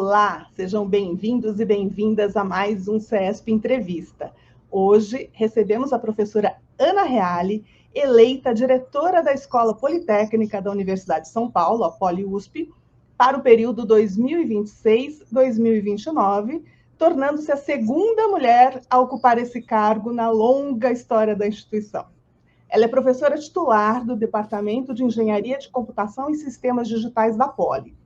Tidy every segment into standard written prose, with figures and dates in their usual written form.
Olá, sejam bem-vindos e bem-vindas a mais um CESP Entrevista. Hoje recebemos a professora Ana Reale, eleita diretora da Escola Politécnica da Universidade de São Paulo, a Poli-USP, para o período 2026-2029, tornando-se a segunda mulher a ocupar esse cargo na longa história da instituição. Ela é professora titular do Departamento de Engenharia de Computação e Sistemas Digitais da Poli.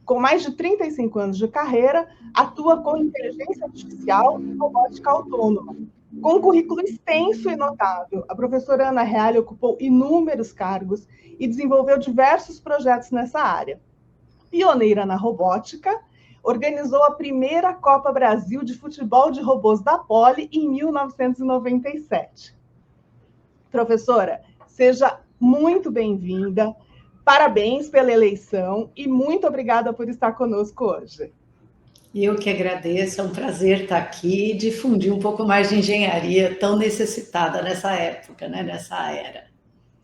Com mais de 35 anos de carreira, atua com inteligência artificial e robótica autônoma. Com um currículo extenso e notável, a professora Ana Reale ocupou inúmeros cargos e desenvolveu diversos projetos nessa área. Pioneira na robótica, organizou a primeira Copa Brasil de futebol de robôs da Poli em 1997. Professora, seja muito bem-vinda. Parabéns pela eleição e muito obrigada por estar conosco hoje. Eu que agradeço, é um prazer estar aqui e difundir um pouco mais de engenharia tão necessitada nessa época, né, nessa era.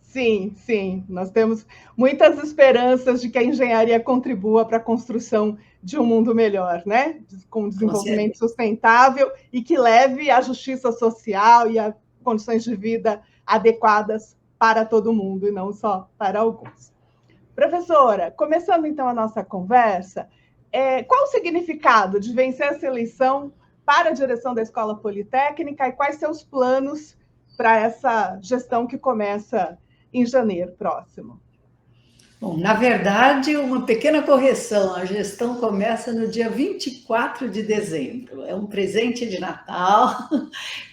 Sim, sim, nós temos muitas esperanças de que a engenharia contribua para a construção de um mundo melhor, né? Com desenvolvimento sustentável e que leve à justiça social e a condições de vida adequadas para todo mundo e não só para alguns. Professora, começando então a nossa conversa, qual o significado de vencer essa eleição para a direção da Escola Politécnica e quais seus planos para essa gestão que começa em janeiro próximo? Bom, na verdade, uma pequena correção, a gestão começa no dia 24 de dezembro, é um presente de Natal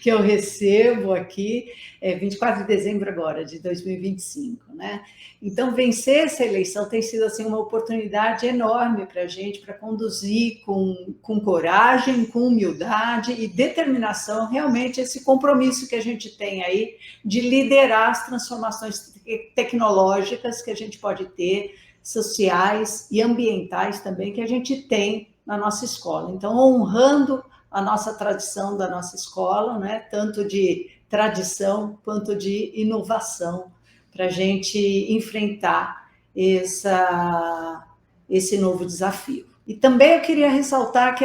que eu recebo aqui, 24 de dezembro agora, de 2025, né? Então, vencer essa eleição tem sido assim, uma oportunidade enorme para a gente, para conduzir com coragem, com humildade e determinação, realmente, esse compromisso que a gente tem aí de liderar as transformações tecnológicas que a gente pode ter, sociais e ambientais também, que a gente tem na nossa escola. Então, honrando a nossa tradição da nossa escola, né? Tanto de tradição quanto de inovação, para a gente enfrentar esse novo desafio. E também eu queria ressaltar que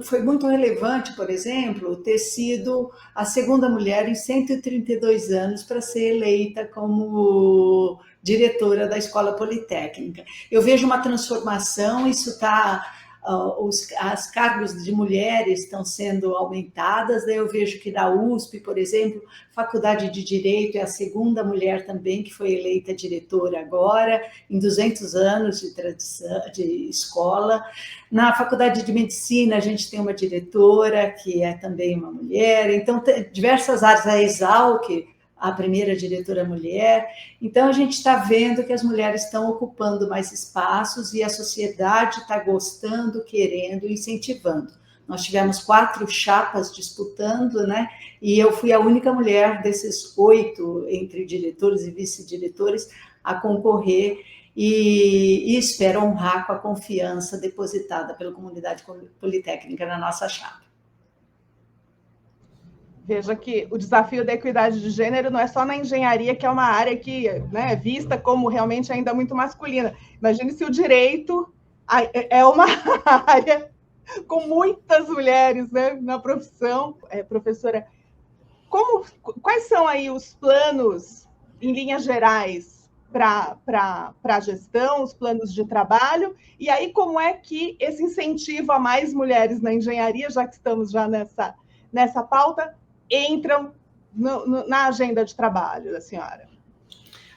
foi muito relevante, por exemplo, ter sido a segunda mulher em 132 anos para ser eleita como diretora da Escola Politécnica. Eu vejo uma transformação, isso está... As cargos de mulheres estão sendo aumentadas, daí eu vejo que da USP, por exemplo, Faculdade de Direito é a segunda mulher também que foi eleita diretora agora, em 200 anos de tradição, de escola. Na Faculdade de Medicina, a gente tem uma diretora que é também uma mulher, então diversas áreas, a Exalc, a primeira diretora mulher. Então, a gente está vendo que as mulheres estão ocupando mais espaços e a sociedade está gostando, querendo, incentivando. Nós tivemos 4 chapas disputando, né? E eu fui a única mulher desses 8, entre diretores e vice-diretores, a concorrer e espero honrar com a confiança depositada pela comunidade politécnica na nossa chapa. Veja que o desafio da equidade de gênero não é só na engenharia, que é uma área que, né, é vista como realmente ainda muito masculina. Imagine se o direito é uma área com muitas mulheres, né, na profissão. Professora, quais são aí os planos, em linhas gerais, para a gestão, os planos de trabalho? E aí, como é que esse incentivo a mais mulheres na engenharia, já que estamos já nessa pauta, entram na agenda de trabalho da senhora?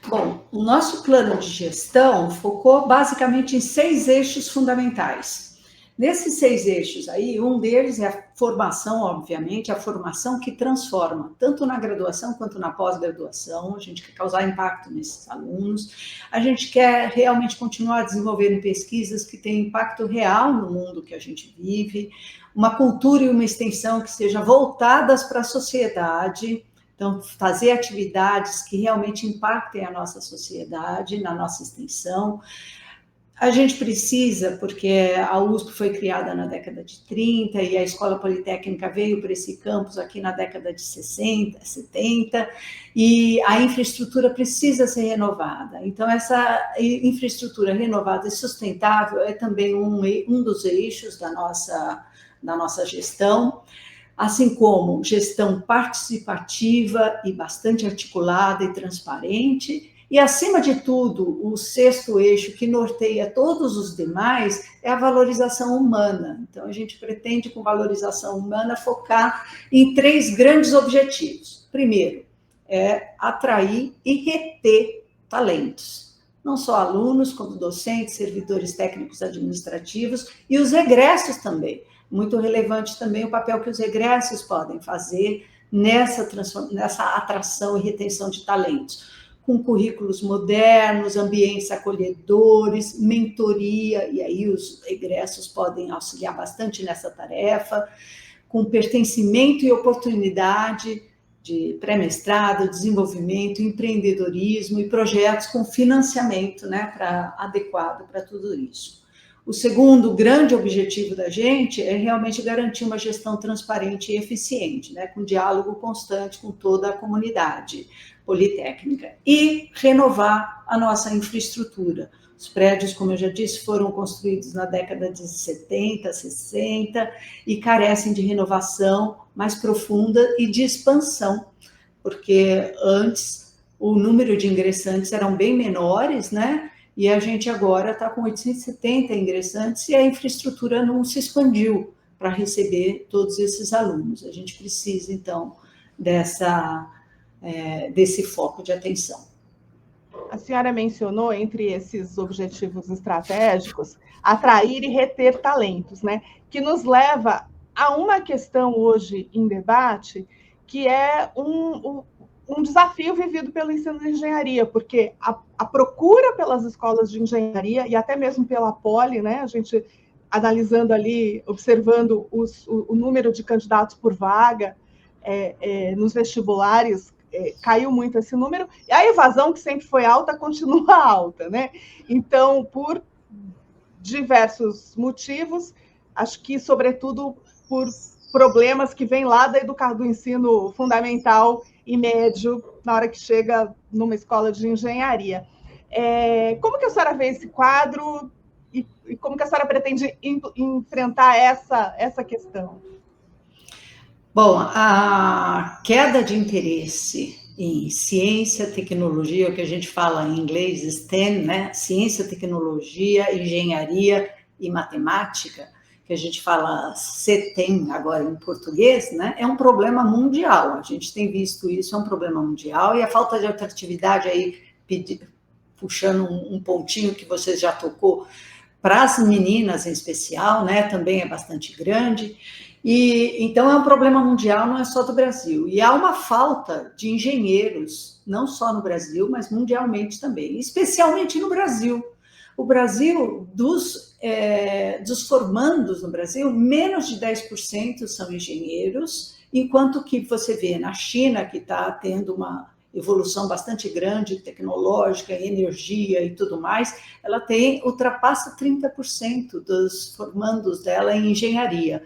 Bom, o nosso plano de gestão focou basicamente em 6 eixos fundamentais. Nesses 6 eixos aí, um deles é a formação, obviamente, a formação que transforma, tanto na graduação quanto na pós-graduação. A gente quer causar impacto nesses alunos, a gente quer realmente continuar desenvolvendo pesquisas que têm impacto real no mundo que a gente vive, uma cultura e uma extensão que sejam voltadas para a sociedade. Então, fazer atividades que realmente impactem a nossa sociedade, na nossa extensão. A gente precisa, porque a USP foi criada na década de 30 e a Escola Politécnica veio para esse campus aqui na década de 60, 70, e a infraestrutura precisa ser renovada. Então, essa infraestrutura renovada e sustentável é também um dos eixos da nossa gestão, assim como gestão participativa e bastante articulada e transparente. E, acima de tudo, o sexto eixo que norteia todos os demais é a valorização humana. Então, a gente pretende, com valorização humana, focar em 3 grandes objetivos. Primeiro, é atrair e reter talentos. Não só alunos, como docentes, servidores técnicos administrativos e os egressos também. Muito relevante também o papel que os egressos podem fazer nessa atração e retenção de talentos, com currículos modernos, ambientes acolhedores, mentoria, e aí os egressos podem auxiliar bastante nessa tarefa, com pertencimento e oportunidade de pré-mestrado, desenvolvimento, empreendedorismo e projetos com financiamento, né, adequado para tudo isso. O segundo grande objetivo da gente é realmente garantir uma gestão transparente e eficiente, né, com diálogo constante com toda a comunidade politécnica, e renovar a nossa infraestrutura. Os prédios, como eu já disse, foram construídos na década de 70, 60 e carecem de renovação mais profunda e de expansão, porque antes o número de ingressantes eram bem menores, né? E a gente agora está com 870 ingressantes e a infraestrutura não se expandiu para receber todos esses alunos. A gente precisa, então, desse foco de atenção. A senhora mencionou, entre esses objetivos estratégicos, atrair e reter talentos, né? Que nos leva a uma questão hoje em debate, que é um desafio vivido pelo ensino de engenharia, porque a procura pelas escolas de engenharia, e até mesmo pela Poli, né? A gente analisando ali, observando o número de candidatos por vaga nos vestibulares, caiu muito esse número, e a evasão, que sempre foi alta, continua alta, né? Então, por diversos motivos, acho que, sobretudo, por problemas que vêm lá do ensino fundamental e médio, na hora que chega numa escola de engenharia. Como que a senhora vê esse quadro e como que a senhora pretende enfrentar essa questão? Bom, a queda de interesse em ciência, tecnologia, o que a gente fala em inglês, STEM, né? Ciência, tecnologia, engenharia e matemática, que a gente fala CETEM agora em português, né? É um problema mundial. A gente tem visto isso, é um problema mundial, e a falta de atratividade aí, puxando um pontinho que você já tocou, para as meninas em especial, né? Também é bastante grande. E então é um problema mundial, não é só do Brasil. E há uma falta de engenheiros, não só no Brasil, mas mundialmente também, especialmente no Brasil. O Brasil, dos formandos no Brasil, menos de 10% são engenheiros, enquanto que você vê na China, que está tendo uma evolução bastante grande, tecnológica, energia e tudo mais, ela ultrapassa 30% dos formandos dela em engenharia.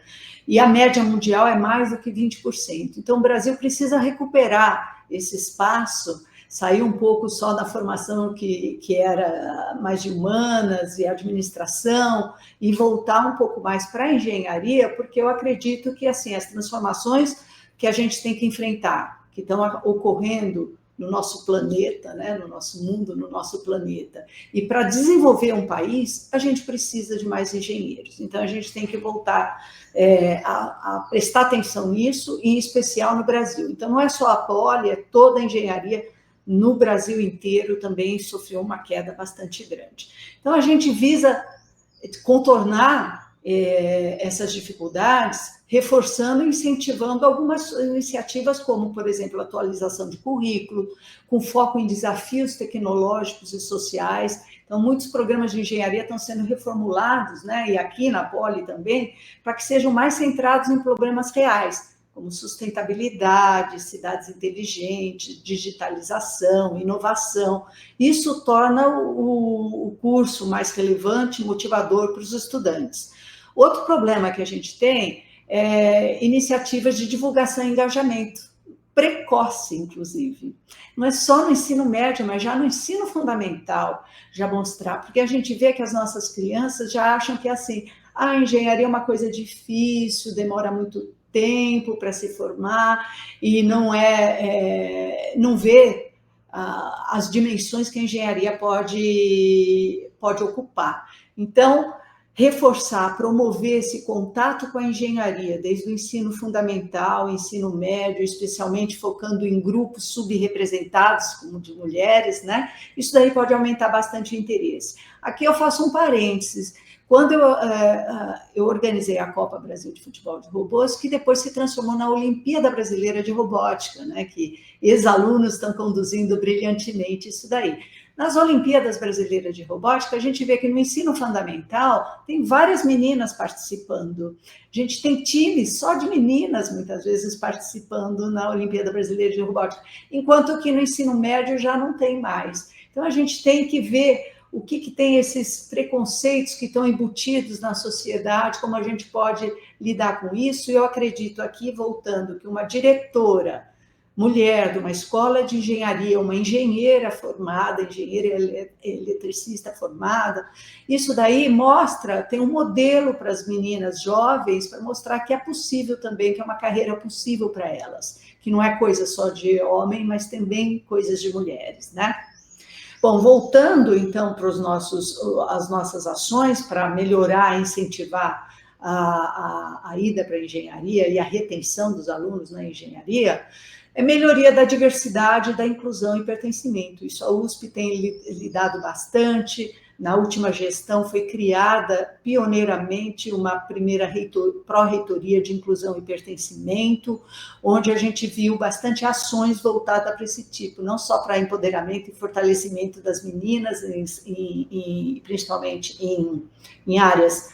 E a média mundial é mais do que 20%. Então, o Brasil precisa recuperar esse espaço, sair um pouco só da formação que era mais de humanas e administração, e voltar um pouco mais para a engenharia, porque eu acredito que, assim, as transformações que a gente tem que enfrentar, que estão ocorrendo no nosso planeta, né, no nosso mundo, no nosso planeta. E para desenvolver um país, a gente precisa de mais engenheiros. Então, a gente tem que voltar a prestar atenção nisso, em especial no Brasil. Então, não é só a Poli, é toda a engenharia no Brasil inteiro também sofreu uma queda bastante grande. Então, a gente visa contornar essas dificuldades, reforçando e incentivando algumas iniciativas, como, por exemplo, a atualização de currículo, com foco em desafios tecnológicos e sociais. Então, muitos programas de engenharia estão sendo reformulados, né, e aqui na Poli também, para que sejam mais centrados em problemas reais, como sustentabilidade, cidades inteligentes, digitalização, inovação. Isso torna o curso mais relevante e motivador para os estudantes. Outro problema que a gente tem é iniciativas de divulgação e engajamento, precoce, inclusive. Não é só no ensino médio, mas já no ensino fundamental, já mostrar, porque a gente vê que as nossas crianças já acham que, assim, a engenharia é uma coisa difícil, demora muito tempo para se formar, e não vê as dimensões que a engenharia pode ocupar. Então, reforçar, promover esse contato com a engenharia, desde o ensino fundamental, ensino médio, especialmente focando em grupos subrepresentados, como de mulheres, né? Isso daí pode aumentar bastante o interesse. Aqui eu faço um parênteses. Quando eu organizei a Copa Brasil de Futebol de Robôs, que depois se transformou na Olimpíada Brasileira de Robótica, né? Que ex-alunos estão conduzindo brilhantemente isso daí. Nas Olimpíadas Brasileiras de Robótica, a gente vê que no ensino fundamental tem várias meninas participando. A gente tem times só de meninas, muitas vezes, participando na Olimpíada Brasileira de Robótica, enquanto que no ensino médio já não tem mais. Então, a gente tem que ver o que tem esses preconceitos que estão embutidos na sociedade, como a gente pode lidar com isso. E eu acredito aqui, voltando, que uma diretora mulher de uma escola de engenharia, uma engenheira formada, engenheira eletricista formada, isso daí mostra, tem um modelo para as meninas jovens, para mostrar que é possível também, que é uma carreira possível para elas, que não é coisa só de homem, mas também coisas de mulheres, né? Bom, voltando então para as nossas ações para melhorar, incentivar a ida para a engenharia e a retenção dos alunos na engenharia, é melhoria da diversidade, da inclusão e pertencimento. Isso a USP tem lidado bastante. Na última gestão foi criada pioneiramente uma primeira pró-reitoria de inclusão e pertencimento, onde a gente viu bastante ações voltadas para esse tipo, não só para empoderamento e fortalecimento das meninas, principalmente em áreas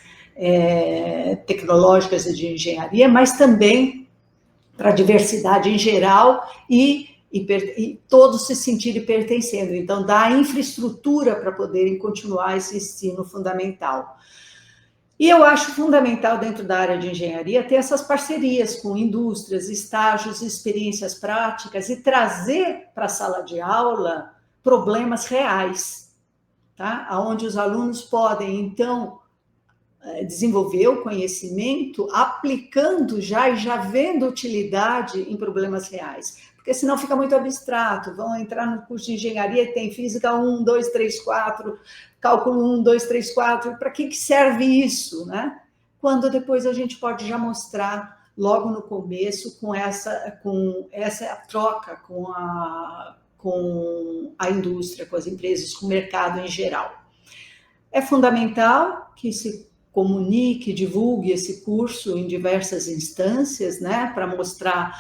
tecnológicas e de engenharia, mas também para a diversidade em geral e todos se sentirem pertencendo. Então, dá a infraestrutura para poderem continuar esse ensino fundamental. E eu acho fundamental, dentro da área de engenharia, ter essas parcerias com indústrias, estágios, experiências práticas e trazer para a sala de aula problemas reais, tá? Onde os alunos podem, então, desenvolver o conhecimento aplicando já e já vendo utilidade em problemas reais, porque senão fica muito abstrato. Vão entrar no curso de engenharia e tem física 1, 2, 3, 4, cálculo 1, 2, 3, 4, para que serve isso, né? Quando depois a gente pode já mostrar logo no começo com essa troca com a indústria, com as empresas, com o mercado em geral. É fundamental que se comunique, divulgue esse curso em diversas instâncias, né, para mostrar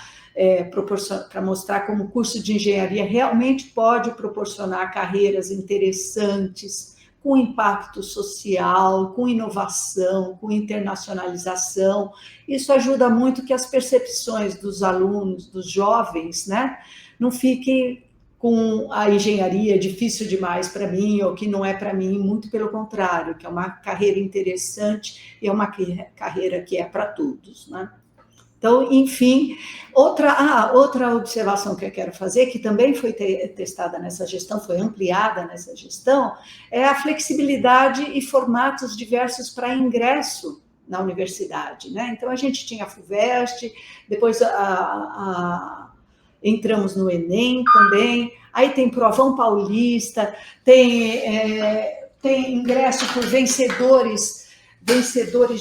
como o curso de engenharia realmente pode proporcionar carreiras interessantes, com impacto social, com inovação, com internacionalização. Isso ajuda muito que as percepções dos alunos, dos jovens, né, não fiquem com a engenharia difícil demais para mim, ou que não é para mim, muito pelo contrário, que é uma carreira interessante e é uma carreira que é para todos, né? Então, enfim, outra observação que eu quero fazer, que também foi testada nessa gestão, foi ampliada nessa gestão, é a flexibilidade e formatos diversos para ingresso na universidade, né? Então, a gente tinha a FUVEST, depois entramos no Enem também, aí tem Provão Paulista, tem ingresso por vencedores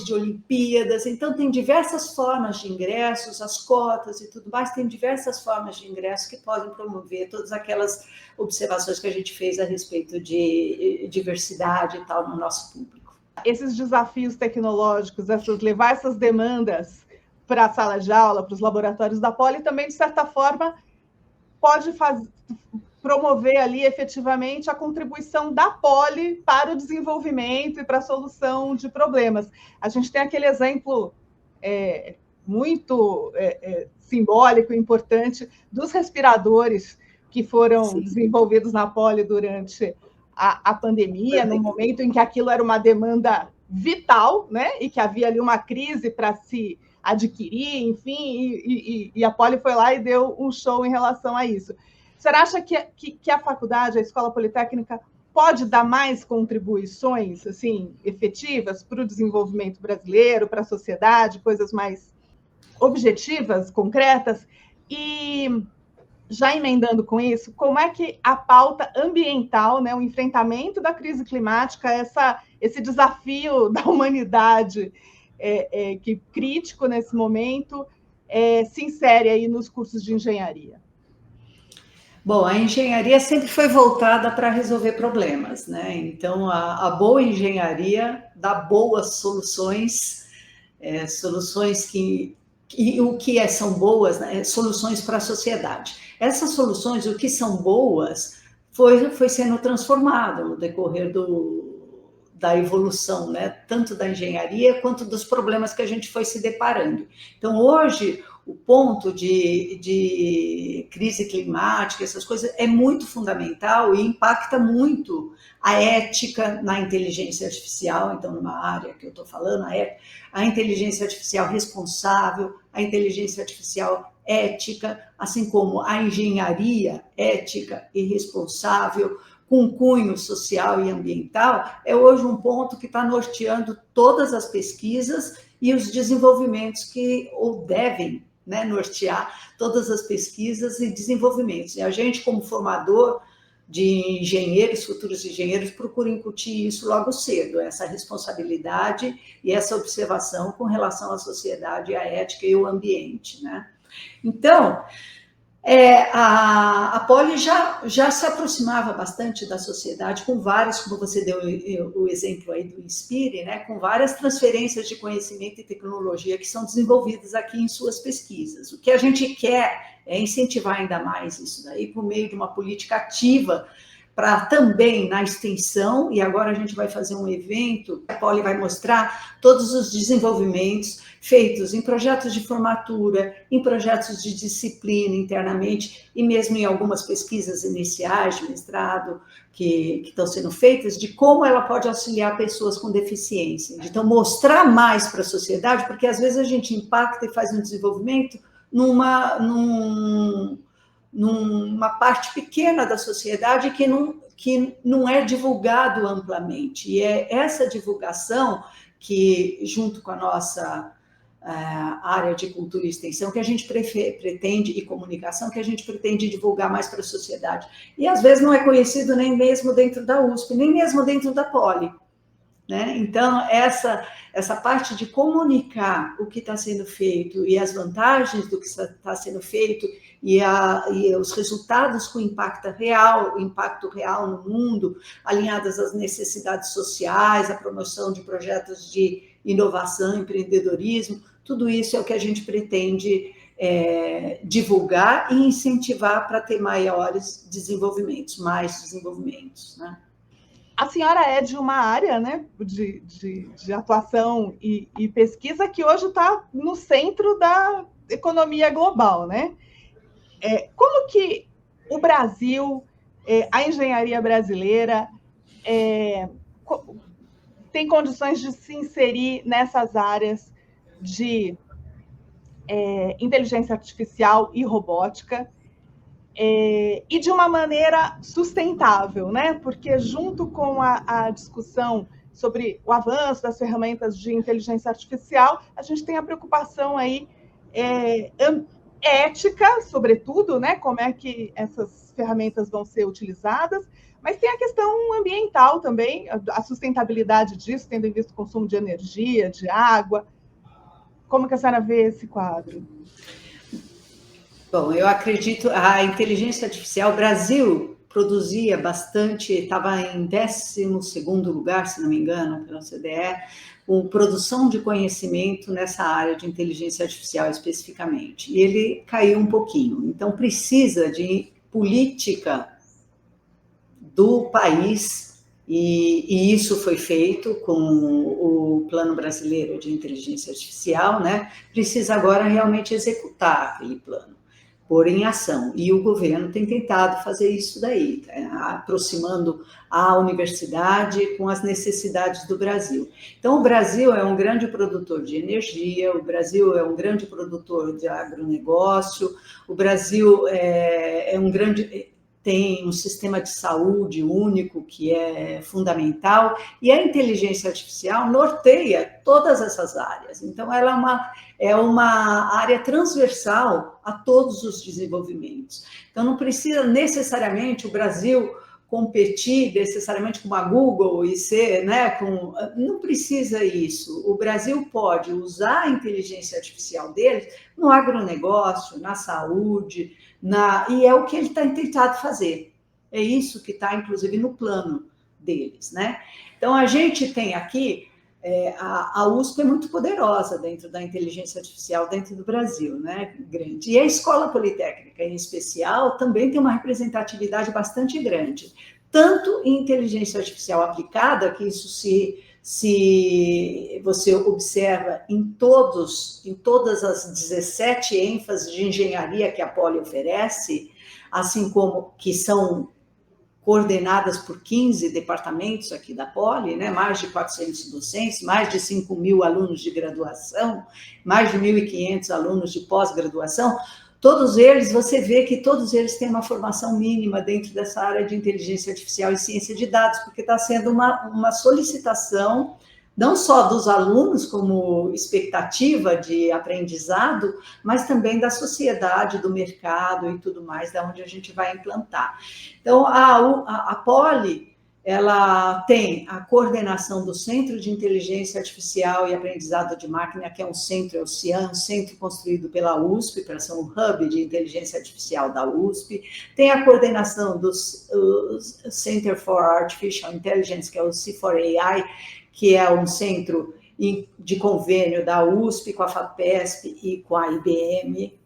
de Olimpíadas, então tem diversas formas de ingressos, as cotas e tudo mais, tem diversas formas de ingresso que podem promover todas aquelas observações que a gente fez a respeito de diversidade e tal no nosso público. Esses desafios tecnológicos, levar essas demandas para a sala de aula, para os laboratórios da Poli, também, de certa forma, pode promover ali, efetivamente, a contribuição da Poli para o desenvolvimento e para a solução de problemas. A gente tem aquele exemplo muito simbólico e importante dos respiradores que foram desenvolvidos na Poli durante a pandemia, no momento em que aquilo era uma demanda vital, né? E que havia ali uma crise para se adquirir, enfim, e a Poli foi lá e deu um show em relação a isso. Você acha que a faculdade, a Escola Politécnica, pode dar mais contribuições assim, efetivas para o desenvolvimento brasileiro, para a sociedade, coisas mais objetivas, concretas? E, já emendando com isso, como é que a pauta ambiental, né, o enfrentamento da crise climática, esse desafio da humanidade que crítico nesse momento, se insere aí nos cursos de engenharia? Bom, a engenharia sempre foi voltada para resolver problemas, né? Então, a boa engenharia dá boas soluções, soluções que o que são boas, né? Soluções para a sociedade. Essas soluções, o que são boas, foi sendo transformado no decorrer da evolução, né? Tanto da engenharia quanto dos problemas que a gente foi se deparando. Então, hoje, o ponto de crise climática, essas coisas, é muito fundamental e impacta muito a ética na inteligência artificial. Então, numa área que eu estou falando, a inteligência artificial responsável, a inteligência artificial ética, assim como a engenharia ética e responsável, com cunho social e ambiental, é hoje um ponto que está norteando todas as pesquisas e os desenvolvimentos ou devem, né, nortear todas as pesquisas e desenvolvimentos. E a gente, como formador de engenheiros, futuros engenheiros, procura incutir isso logo cedo, essa responsabilidade e essa observação com relação à sociedade, à ética e ao ambiente, né? Então, a Poli já se aproximava bastante da sociedade com vários, como você deu o exemplo aí do Inspire, né, com várias transferências de conhecimento e tecnologia que são desenvolvidas aqui em suas pesquisas. O que a gente quer é incentivar ainda mais isso daí por meio de uma política ativa para também na extensão, e agora a gente vai fazer um evento, a Poli vai mostrar todos os desenvolvimentos feitos em projetos de formatura, em projetos de disciplina internamente, e mesmo em algumas pesquisas iniciais de mestrado que estão sendo feitas, de como ela pode auxiliar pessoas com deficiência. Então, mostrar mais para a sociedade, porque às vezes a gente impacta e faz um desenvolvimento numa parte pequena da sociedade que não é divulgado amplamente. E é essa divulgação que, junto com a nossa área de cultura e extensão, que a gente pretende, e comunicação, que a gente pretende divulgar mais para a sociedade. E, às vezes, não é conhecido nem mesmo dentro da USP, nem mesmo dentro da Poli, né? Então, essa parte de comunicar o que está sendo feito e as vantagens do que está sendo feito e os resultados com impacto real no mundo, alinhadas às necessidades sociais, a promoção de projetos de inovação, empreendedorismo, tudo isso é o que a gente pretende divulgar e incentivar para ter maiores desenvolvimentos, mais desenvolvimentos, né? A senhora é de uma área, né, de atuação e pesquisa que hoje está no centro da economia global, né? Como que o Brasil, a engenharia brasileira, tem condições de se inserir nessas áreas de inteligência artificial e robótica, e de uma maneira sustentável, né? Porque junto com a discussão sobre o avanço das ferramentas de inteligência artificial, a gente tem a preocupação aí ética, sobretudo, né? Como é que essas ferramentas vão ser utilizadas, mas tem a questão ambiental também, a sustentabilidade disso, tendo em vista o consumo de energia, de água. Como que a senhora vê esse quadro? Bom, eu acredito, a inteligência artificial, o Brasil produzia bastante, estava em 12º lugar, se não me engano, pela OCDE, com produção de conhecimento nessa área de inteligência artificial especificamente. E ele caiu um pouquinho. Então, precisa de política do país E isso foi feito com o Plano Brasileiro de Inteligência Artificial, né? Precisa agora realmente executar aquele plano, pôr em ação. E o governo tem tentado fazer isso daí, aproximando a universidade com as necessidades do Brasil. Então, o Brasil é um grande produtor de energia, o Brasil é um grande produtor de agronegócio, o Brasil tem um sistema de saúde único que é fundamental, e a inteligência artificial norteia todas essas áreas. Então, ela é uma área transversal a todos os desenvolvimentos. Então, não precisa necessariamente o Brasil competir necessariamente com a Google e ser, né, não precisa isso. O Brasil pode usar a inteligência artificial dele no agronegócio, na saúde, e é o que ele tem tentado fazer. É isso que está, inclusive, no plano deles, né? Então, a gente tem aqui, a USP é muito poderosa dentro da inteligência artificial dentro do Brasil, né? Grande. E a Escola Politécnica, em especial, também tem uma representatividade bastante grande, tanto em inteligência artificial aplicada, que isso se você observa em todas as 17 ênfases de engenharia que a Poli oferece, assim como que são coordenadas por 15 departamentos aqui da Poli, né? Mais de 400 docentes, mais de 5.000 alunos de graduação, mais de 1.500 alunos de pós-graduação. Todos eles, você vê que todos eles têm uma formação mínima dentro dessa área de inteligência artificial e ciência de dados, porque está sendo uma solicitação, não só dos alunos como expectativa de aprendizado, mas também da sociedade, do mercado e tudo mais, da onde a gente vai implantar. Então, a Poli, ela tem a coordenação do Centro de Inteligência Artificial e Aprendizado de Máquina, que é um centro, um centro construído pela USP, para ser um hub de inteligência artificial da USP. Tem a coordenação do Center for Artificial Intelligence, que é o C4AI, que é um centro de convênio da USP com a FAPESP e com a IBM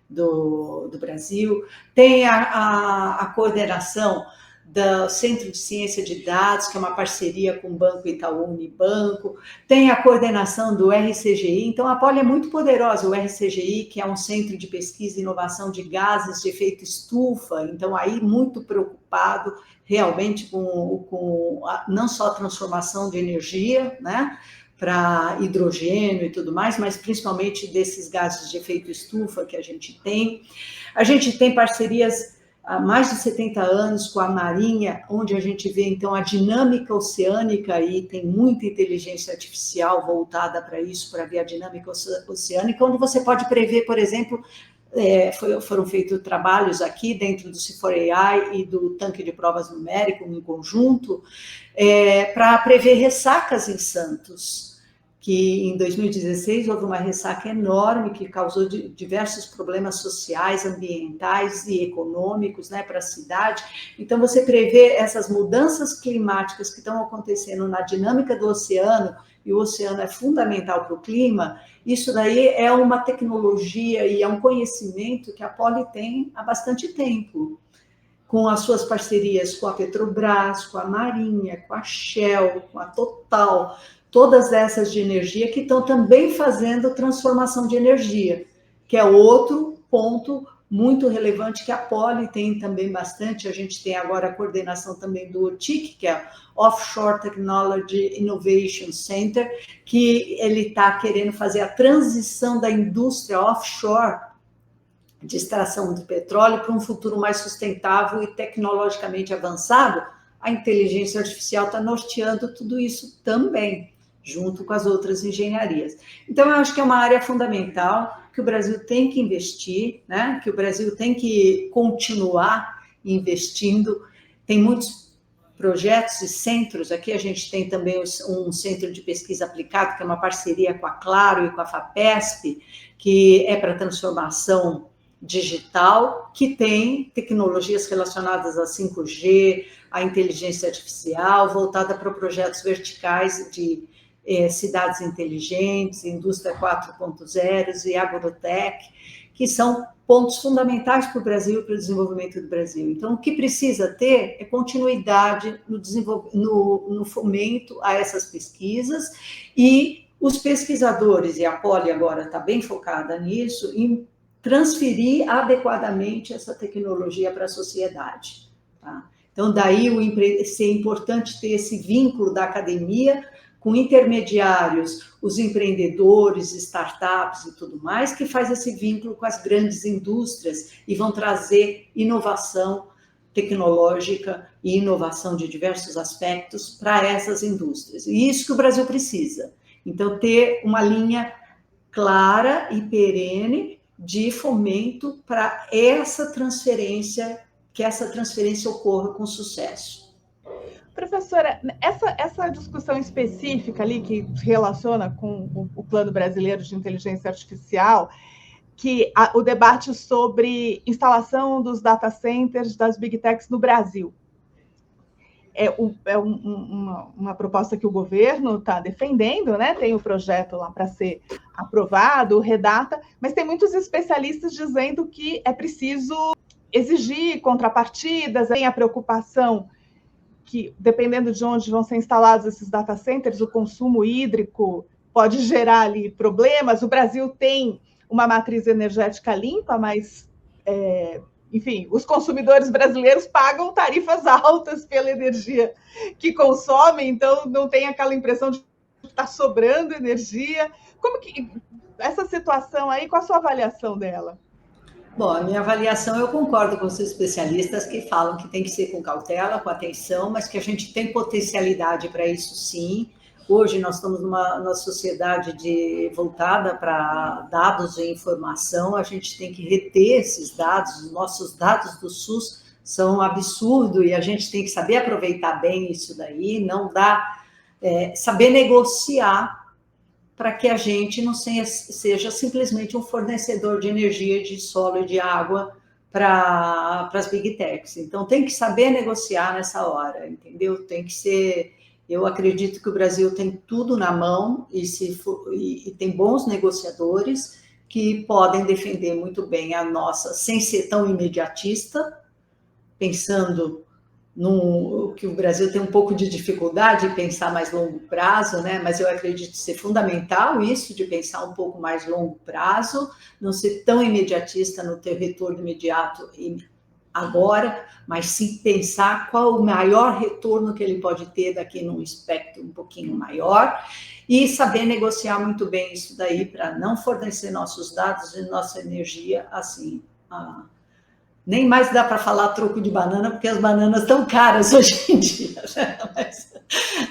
do Brasil. Tem a coordenação do Centro de Ciência de Dados, que é uma parceria com o Banco Itaú Unibanco, tem a coordenação do RCGI, então a Poli é muito poderosa, o RCGI, que é um centro de pesquisa e inovação de gases de efeito estufa, então aí muito preocupado realmente com não só a transformação de energia, né, para hidrogênio e tudo mais, mas principalmente desses gases de efeito estufa que a gente tem. A gente tem parcerias há mais de 70 anos com a Marinha, onde a gente vê, então, a dinâmica oceânica, e tem muita inteligência artificial voltada para isso, para ver a dinâmica oceânica, onde você pode prever, por exemplo, foram feitos trabalhos aqui dentro do C4AI e do tanque de provas numérico em conjunto, para prever ressacas em Santos, que em 2016 houve uma ressaca enorme que causou diversos problemas sociais, ambientais e econômicos, né, para a cidade. Então, você prevê essas mudanças climáticas que estão acontecendo na dinâmica do oceano, e o oceano é fundamental para o clima. Isso daí é uma tecnologia e é um conhecimento que a Poli tem há bastante tempo, com as suas parcerias com a Petrobras, com a Marinha, com a Shell, com a Total, todas essas de energia que estão também fazendo transformação de energia, que é outro ponto muito relevante que a Poli tem também bastante. A gente tem agora a coordenação também do OTIC, que é Offshore Technology Innovation Center, que ele está querendo fazer a transição da indústria offshore de extração do petróleo para um futuro mais sustentável e tecnologicamente avançado. A inteligência artificial está norteando tudo isso também, junto com as outras engenharias. Então, eu acho que é uma área fundamental, que o Brasil tem que investir, né? Que o Brasil tem que continuar investindo. Tem muitos projetos e centros, aqui a gente tem também um centro de pesquisa aplicada, que é uma parceria com a Claro e com a FAPESP, que é para transformação digital, que tem tecnologias relacionadas a 5G, a inteligência artificial, voltada para projetos verticais de cidades inteligentes, indústria 4.0 e agrotech, que são pontos fundamentais para o Brasil e para o desenvolvimento do Brasil. Então, o que precisa ter é continuidade no fomento a essas pesquisas, e os pesquisadores, e a Poli agora está bem focada nisso, em transferir adequadamente essa tecnologia para a sociedade. Tá? Então, daí ser importante ter esse vínculo da academia com intermediários, os empreendedores, startups e tudo mais, que faz esse vínculo com as grandes indústrias e vão trazer inovação tecnológica e inovação de diversos aspectos para essas indústrias. E isso que o Brasil precisa. Então, ter uma linha clara e perene de fomento para essa transferência, que essa transferência ocorra com sucesso. Professora, essa discussão específica ali, que se relaciona com o Plano Brasileiro de Inteligência Artificial, o debate sobre instalação dos data centers das Big Techs no Brasil. Uma proposta que o governo está defendendo, né? Tem o projeto lá para ser aprovado, redata, mas tem muitos especialistas dizendo que é preciso exigir contrapartidas, tem a preocupação que, dependendo de onde vão ser instalados esses data centers, o consumo hídrico pode gerar ali problemas. O Brasil tem uma matriz energética limpa, mas, enfim, os consumidores brasileiros pagam tarifas altas pela energia que consomem, então não tem aquela impressão de que está sobrando energia. Como que essa situação aí, qual a sua avaliação dela? Bom, a minha avaliação, eu concordo com os especialistas que falam que tem que ser com cautela, com atenção, mas que a gente tem potencialidade para isso, sim. Hoje nós estamos numa sociedade voltada para dados e informação, a gente tem que reter esses dados, os nossos dados do SUS são um absurdo e a gente tem que saber aproveitar bem isso daí, não dá, saber negociar para que a gente não seja simplesmente um fornecedor de energia, de solo e de água para as Big Techs. Então, tem que saber negociar nessa hora, entendeu? Tem que ser... Eu acredito que o Brasil tem tudo na mão e tem bons negociadores que podem defender muito bem a nossa, sem ser tão imediatista, pensando que o Brasil tem um pouco de dificuldade de pensar mais longo prazo, né? Mas eu acredito ser fundamental isso, de pensar um pouco mais longo prazo, não ser tão imediatista no ter retorno imediato agora, mas sim pensar qual o maior retorno que ele pode ter daqui num espectro um pouquinho maior e saber negociar muito bem isso daí para não fornecer nossos dados e nossa energia assim, nem mais dá para falar troco de banana, porque as bananas estão caras hoje em dia, né? Mas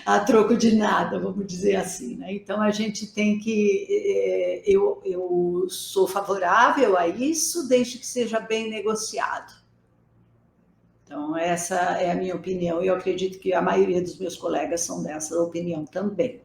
a troco de nada, vamos dizer assim, né? Então, a gente tem que... Eu sou favorável a isso, desde que seja bem negociado. Então, essa é a minha opinião, e eu acredito que a maioria dos meus colegas são dessa opinião também.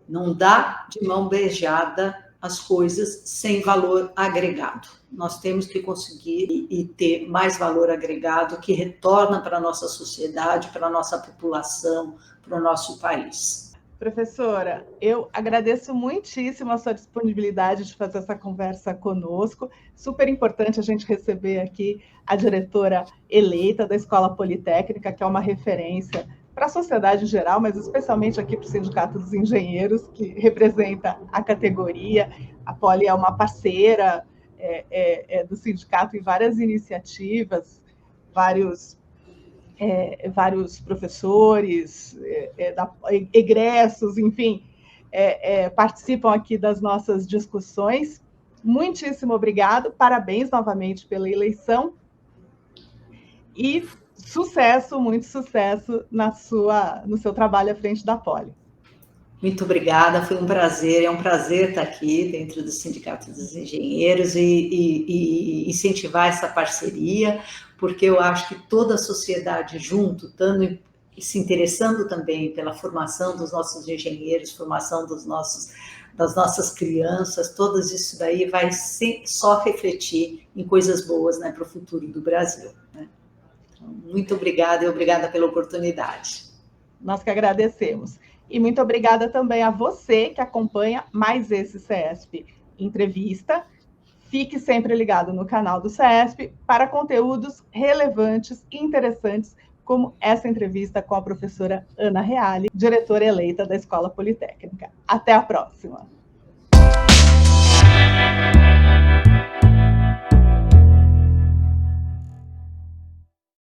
Não dá de mão beijada as coisas sem valor agregado. Nós temos que conseguir e ter mais valor agregado que retorna para a nossa sociedade, para a nossa população, para o nosso país. Professora, eu agradeço muitíssimo a sua disponibilidade de fazer essa conversa conosco. Super importante a gente receber aqui a diretora eleita da Escola Politécnica, que é uma referência para a sociedade em geral, mas especialmente aqui para o Sindicato dos Engenheiros, que representa a categoria. A Poli é uma parceira do sindicato em várias iniciativas, vários professores, egressos, enfim, participam aqui das nossas discussões. Muitíssimo obrigado, parabéns novamente pela eleição e sucesso, muito sucesso no seu trabalho à frente da Poli. Muito obrigada, foi um prazer, é um prazer estar aqui dentro do Sindicato dos Engenheiros e incentivar essa parceria, porque eu acho que toda a sociedade junto, se interessando também pela formação dos nossos engenheiros, formação das nossas crianças, tudo isso daí vai só refletir em coisas boas, né, para o futuro do Brasil, né? Então, muito obrigada e obrigada pela oportunidade. Nós que agradecemos. E muito obrigada também a você que acompanha mais esse CESP Entrevista. Fique sempre ligado no canal do CESP para conteúdos relevantes e interessantes, como essa entrevista com a professora Ana Reale, diretora eleita da Escola Politécnica. Até a próxima!